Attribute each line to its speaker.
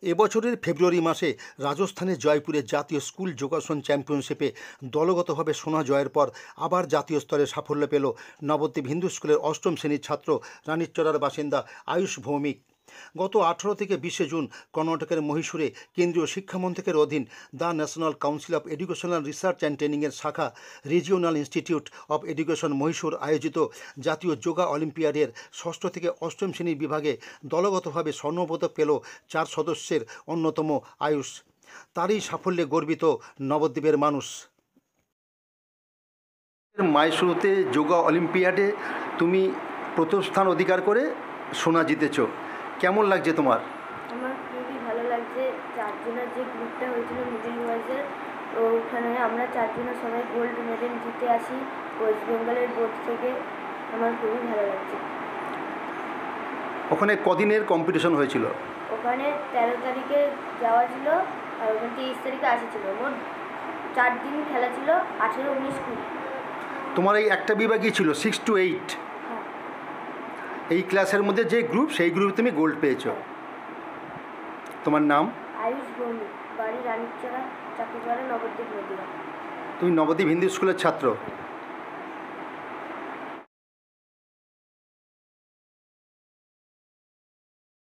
Speaker 1: এবছরের ফেব্রুয়ারি মাসে রাজস্থানের জয়পুরে জাতীয় স্কুল যোগাসন চ্যাম্পিয়নশিপে দলগতভাবে সোনা জয়ের পর আবার জাতীয় স্তরে সাফল্য পেল নবদ্বীপ হিন্দু স্কুলের অষ্টম শ্রেণীর ছাত্র রানীরচড়ার বাসিন্দা আয়ুষ ভৌমিক। গত 18 থেকে 20 জুন কর্ণাটকের মহীশূরে কেন্দ্রীয় শিক্ষা মন্ত্রকের অধীন the national council of educational research and ট্রেনিংয়ের শাখা regional institute of education Mysore আয়োজিত জাতীয় যোগা অলিম্পিয়াডের ষষ্ঠ থেকে অষ্টম শ্রেণীর বিভাগে দলগতভাবে স্বর্ণপদক পেল 4 সদস্যের অন্যতম আয়ুষ। তারই সাফল্যে গর্বিত নবদ্বীপের মানুষ। মাইসুরুতে যোগা অলিম্পিয়াডে তুমি প্রথম স্থান অধিকার করে সোনা জিতেছ, কেমন লাগছে তোমার?
Speaker 2: আমার খুবই ভালো লাগছে। 4 জনের যে গ্রুপটা হয়েছিল মিডল বয়েজের, তো ওখানে আমরা 4 জনের সবাই গোল্ড মেডেল জিতে আসি ওয়েস্ট বেঙ্গলের বোর্ড থেকে। আমার খুবই ভালো লাগছে।
Speaker 1: ওখানে কদিনের কম্পিটিশন হয়েছিল?
Speaker 2: ওখানে 13 তারিখে যাওয়া ছিল আর ওখানে 23 তারিখে আসা ছিল। মোট 4 দিন খেলা ছিল, 18, 19, 20।
Speaker 1: তোমার এই একটা বিভাগই ছিল 6 to 8?
Speaker 2: হ্যাঁ।
Speaker 1: এই ক্লাসের মধ্যে যে গ্রুপ, সেই গ্রুপে তুমি গোল্ড পেয়েছো। তোমার নাম?
Speaker 2: আয়ুষ ভৌমিক, বাড়ি রানীরচড়া, চাকুচড়া, নবদ্বীপ, নদীয়া।
Speaker 1: তুমি নবদ্বীপ হিন্দু স্কুলের ছাত্র।